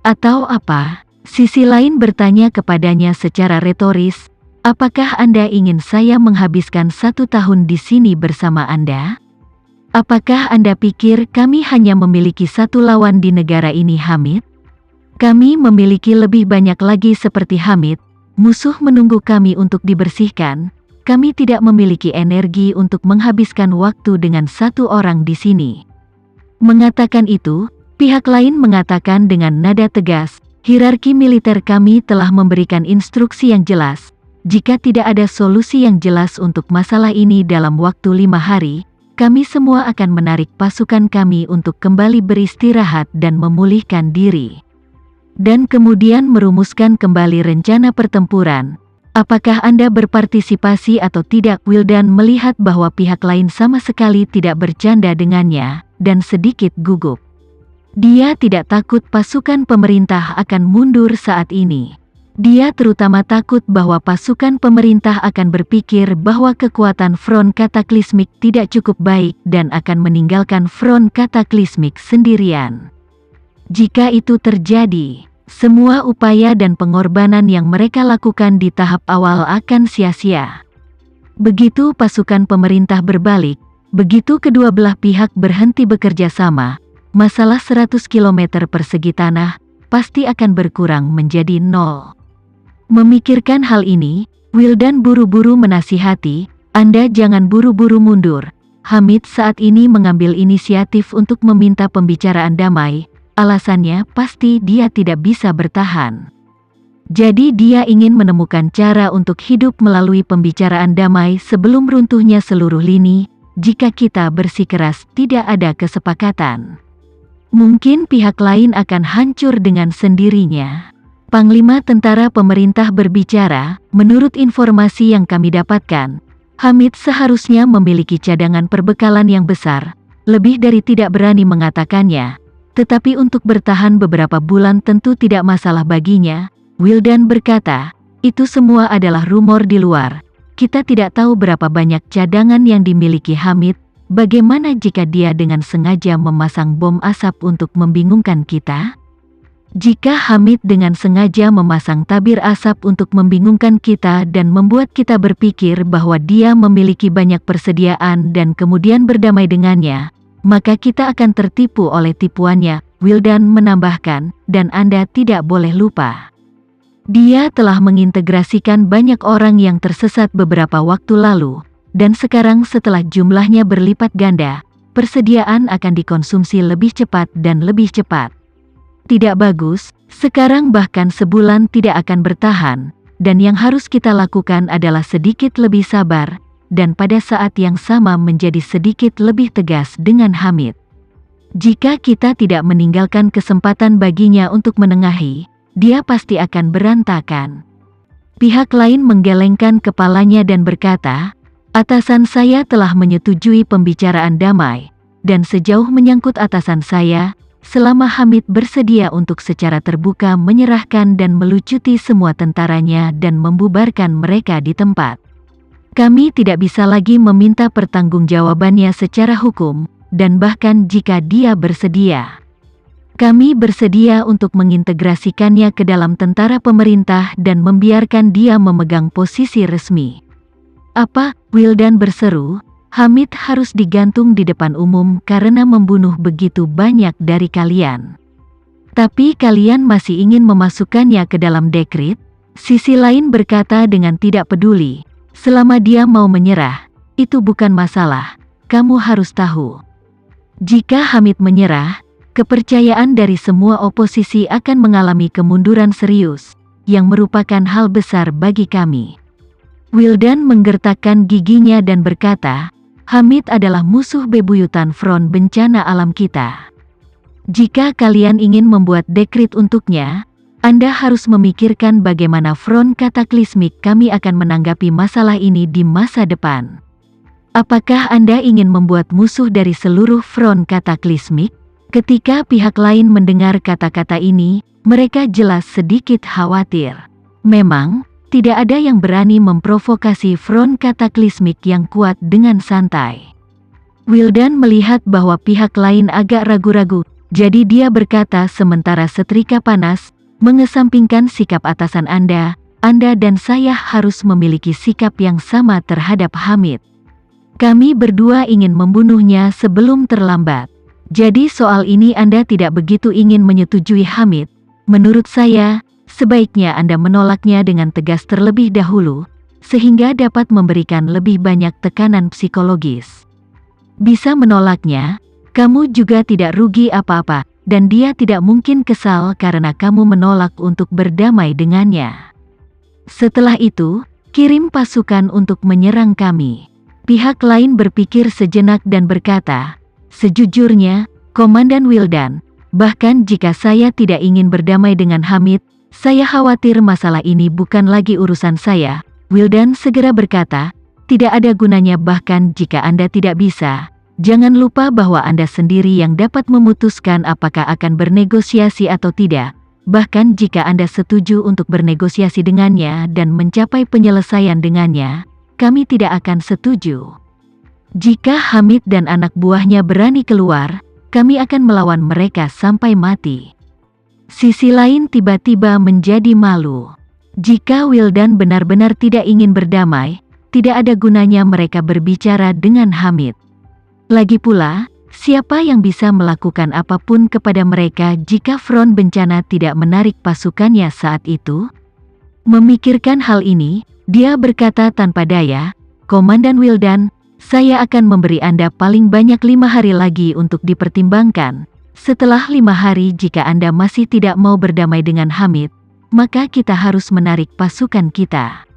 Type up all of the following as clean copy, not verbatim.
Atau apa? Sisi lain bertanya kepadanya secara retoris, apakah Anda ingin saya menghabiskan 1 tahun di sini bersama Anda? Apakah Anda pikir kami hanya memiliki 1 lawan di negara ini, Hamid? Kami memiliki lebih banyak lagi seperti Hamid. Musuh menunggu kami untuk dibersihkan. Kami tidak memiliki energi untuk menghabiskan waktu dengan 1 orang di sini. Mengatakan itu, pihak lain mengatakan dengan nada tegas, hierarki militer kami telah memberikan instruksi yang jelas. Jika tidak ada solusi yang jelas untuk masalah ini dalam waktu 5 hari, kami semua akan menarik pasukan kami untuk kembali beristirahat dan memulihkan diri. Dan kemudian merumuskan kembali rencana pertempuran. Apakah Anda berpartisipasi atau tidak? Wildan melihat bahwa pihak lain sama sekali tidak bercanda dengannya, dan sedikit gugup. Dia tidak takut pasukan pemerintah akan mundur saat ini. Dia terutama takut bahwa pasukan pemerintah akan berpikir bahwa kekuatan front kataklismik tidak cukup baik dan akan meninggalkan front kataklismik sendirian. Jika itu terjadi, semua upaya dan pengorbanan yang mereka lakukan di tahap awal akan sia-sia. Begitu pasukan pemerintah berbalik, begitu kedua belah pihak berhenti bekerja sama, masalah 100 km persegi tanah pasti akan berkurang menjadi 0. Memikirkan hal ini, Wildan buru-buru menasihati, Anda jangan buru-buru mundur. Hamid saat ini mengambil inisiatif untuk meminta pembicaraan damai. Alasannya pasti dia tidak bisa bertahan. Jadi dia ingin menemukan cara untuk hidup melalui pembicaraan damai sebelum runtuhnya seluruh lini. Jika kita bersikeras tidak ada kesepakatan, mungkin pihak lain akan hancur dengan sendirinya. Panglima tentara pemerintah berbicara, menurut informasi yang kami dapatkan, Hamid seharusnya memiliki cadangan perbekalan yang besar, lebih dari tidak berani mengatakannya. Tetapi untuk bertahan beberapa bulan tentu tidak masalah baginya. Wildan berkata, itu semua adalah rumor di luar. Kita tidak tahu berapa banyak cadangan yang dimiliki Hamid. Bagaimana jika dia dengan sengaja memasang bom asap untuk membingungkan kita? Jika Hamid dengan sengaja memasang tabir asap untuk membingungkan kita dan membuat kita berpikir bahwa dia memiliki banyak persediaan dan kemudian berdamai dengannya, maka kita akan tertipu oleh tipuannya, Wildan menambahkan, dan Anda tidak boleh lupa. Dia telah mengintegrasikan banyak orang yang tersesat beberapa waktu lalu, dan sekarang setelah jumlahnya berlipat ganda, persediaan akan dikonsumsi lebih cepat dan lebih cepat. Tidak bagus, sekarang bahkan sebulan tidak akan bertahan, dan yang harus kita lakukan adalah sedikit lebih sabar, dan pada saat yang sama menjadi sedikit lebih tegas dengan Hamid. Jika kita tidak meninggalkan kesempatan baginya untuk menengahi, dia pasti akan berantakan. Pihak lain menggelengkan kepalanya dan berkata, atasan saya telah menyetujui pembicaraan damai, dan sejauh menyangkut atasan saya, selama Hamid bersedia untuk secara terbuka menyerahkan dan melucuti semua tentaranya dan membubarkan mereka di tempat, kami tidak bisa lagi meminta pertanggungjawabannya secara hukum, dan bahkan jika dia bersedia, kami bersedia untuk mengintegrasikannya ke dalam tentara pemerintah dan membiarkan dia memegang posisi resmi. Apa? Wildan berseru, Hamid harus digantung di depan umum karena membunuh begitu banyak dari kalian. Tapi kalian masih ingin memasukkannya ke dalam dekret? Sisi lain berkata dengan tidak peduli. Selama dia mau menyerah, itu bukan masalah. Kamu harus tahu, jika Hamid menyerah, kepercayaan dari semua oposisi akan mengalami kemunduran serius, yang merupakan hal besar bagi kami. Wildan menggertakkan giginya dan berkata, Hamid adalah musuh bebuyutan front bencana alam kita. Jika kalian ingin membuat dekret untuknya, Anda harus memikirkan bagaimana front kataklismik kami akan menanggapi masalah ini di masa depan. Apakah Anda ingin membuat musuh dari seluruh front kataklismik? Ketika pihak lain mendengar kata-kata ini, mereka jelas sedikit khawatir. Memang, tidak ada yang berani memprovokasi front kataklismik yang kuat dengan santai. Wildan melihat bahwa pihak lain agak ragu-ragu. Jadi dia berkata sementara setrika panas, mengesampingkan sikap atasan Anda dan saya harus memiliki sikap yang sama terhadap Hamid. Kami berdua ingin membunuhnya sebelum terlambat. Jadi soal ini Anda tidak begitu ingin menyetujui Hamid. Menurut saya, sebaiknya Anda menolaknya dengan tegas terlebih dahulu, sehingga dapat memberikan lebih banyak tekanan psikologis. Bisa menolaknya, kamu juga tidak rugi apa-apa, dan dia tidak mungkin kesal karena kamu menolak untuk berdamai dengannya. Setelah itu, kirim pasukan untuk menyerang kami. Pihak lain berpikir sejenak dan berkata, sejujurnya, Komandan Wildan, bahkan jika saya tidak ingin berdamai dengan Hamid, saya khawatir masalah ini bukan lagi urusan saya. Wildan segera berkata, tidak ada gunanya bahkan jika Anda tidak bisa. Jangan lupa bahwa Anda sendiri yang dapat memutuskan apakah akan bernegosiasi atau tidak. Bahkan jika Anda setuju untuk bernegosiasi dengannya dan mencapai penyelesaian dengannya, kami tidak akan setuju. Jika Hamid dan anak buahnya berani keluar, kami akan melawan mereka sampai mati. Sisi lain tiba-tiba menjadi malu. Jika Wildan benar-benar tidak ingin berdamai, tidak ada gunanya mereka berbicara dengan Hamid. Lagi pula, siapa yang bisa melakukan apapun kepada mereka jika front bencana tidak menarik pasukannya saat itu? Memikirkan hal ini, dia berkata tanpa daya, Komandan Wildan, saya akan memberi Anda paling banyak 5 hari lagi untuk dipertimbangkan. Setelah 5 hari jika Anda masih tidak mau berdamai dengan Hamid, maka kita harus menarik pasukan kita.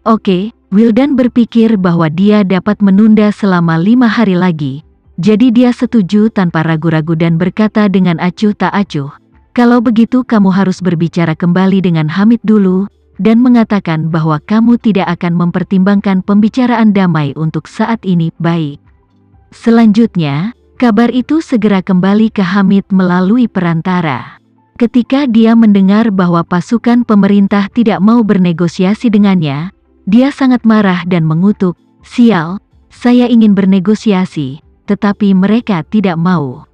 Oke, Wildan berpikir bahwa dia dapat menunda selama 5 hari lagi. Jadi dia setuju tanpa ragu-ragu dan berkata dengan acuh tak acuh, kalau begitu kamu harus berbicara kembali dengan Hamid dulu, dan mengatakan bahwa kamu tidak akan mempertimbangkan pembicaraan damai untuk saat ini. Baik. Selanjutnya, kabar itu segera kembali ke Hamid melalui perantara. Ketika dia mendengar bahwa pasukan pemerintah tidak mau bernegosiasi dengannya, dia sangat marah dan mengutuk, sial, saya ingin bernegosiasi, tetapi mereka tidak mau.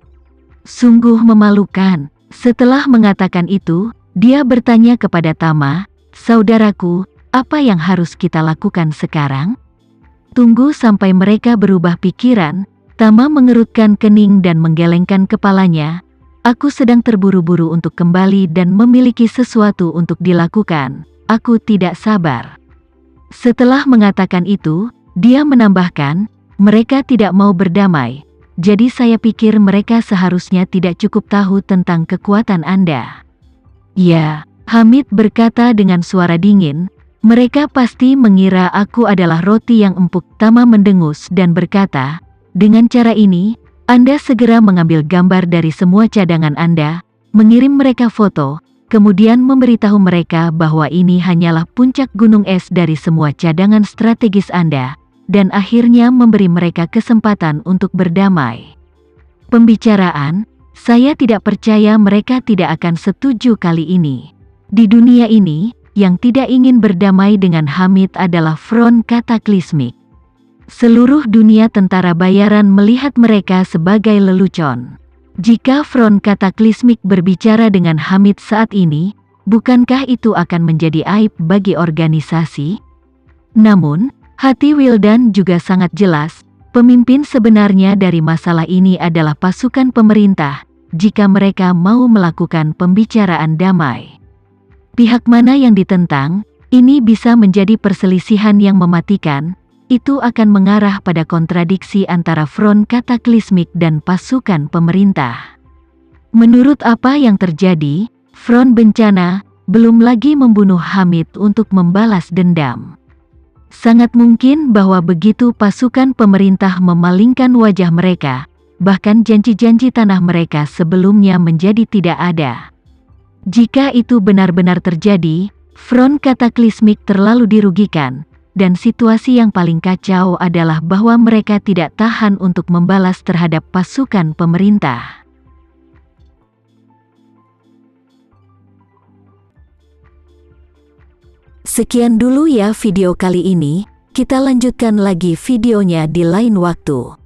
Sungguh memalukan. Setelah mengatakan itu, dia bertanya kepada Tama, saudaraku, apa yang harus kita lakukan sekarang? Tunggu sampai mereka berubah pikiran. Tama mengerutkan kening dan menggelengkan kepalanya. Aku sedang terburu-buru untuk kembali dan memiliki sesuatu untuk dilakukan. Aku tidak sabar. Setelah mengatakan itu, dia menambahkan, mereka tidak mau berdamai. Jadi saya pikir mereka seharusnya tidak cukup tahu tentang kekuatan Anda. Ya, Hamid berkata dengan suara dingin, mereka pasti mengira aku adalah roti yang empuk. Tama mendengus dan berkata, dengan cara ini, Anda segera mengambil gambar dari semua cadangan Anda, mengirim mereka foto, kemudian memberitahu mereka bahwa ini hanyalah puncak gunung es dari semua cadangan strategis Anda, dan akhirnya memberi mereka kesempatan untuk berdamai. Pembicaraan, saya tidak percaya mereka tidak akan setuju kali ini. Di dunia ini, yang tidak ingin berdamai dengan Hamid adalah front kataklismik. Seluruh dunia tentara bayaran melihat mereka sebagai lelucon. Jika front kataklismik berbicara dengan Hamid saat ini, bukankah itu akan menjadi aib bagi organisasi? Namun, hati Wildan juga sangat jelas, pemimpin sebenarnya dari masalah ini adalah pasukan pemerintah, jika mereka mau melakukan pembicaraan damai. Pihak mana yang ditentang, ini bisa menjadi perselisihan yang mematikan, itu akan mengarah pada kontradiksi antara front kataklismik dan pasukan pemerintah. Menurut apa yang terjadi, front bencana belum lagi membunuh Hamid untuk membalas dendam. Sangat mungkin bahwa begitu pasukan pemerintah memalingkan wajah mereka, bahkan janji-janji tanah mereka sebelumnya menjadi tidak ada. Jika itu benar-benar terjadi, front kataklismik terlalu dirugikan. Dan situasi yang paling kacau adalah bahwa mereka tidak tahan untuk membalas terhadap pasukan pemerintah. Sekian dulu ya video kali ini, kita lanjutkan lagi videonya di lain waktu.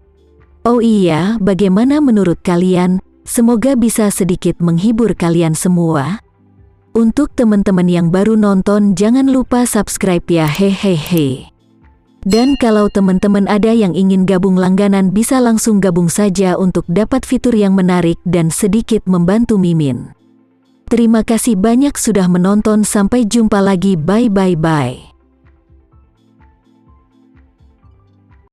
Oh iya, bagaimana menurut kalian? Semoga bisa sedikit menghibur kalian semua. Untuk teman-teman yang baru nonton, jangan lupa subscribe ya, hehehe. Dan kalau teman-teman ada yang ingin gabung langganan, bisa langsung gabung saja untuk dapat fitur yang menarik dan sedikit membantu Mimin. Terima kasih banyak sudah menonton, sampai jumpa lagi, bye bye bye.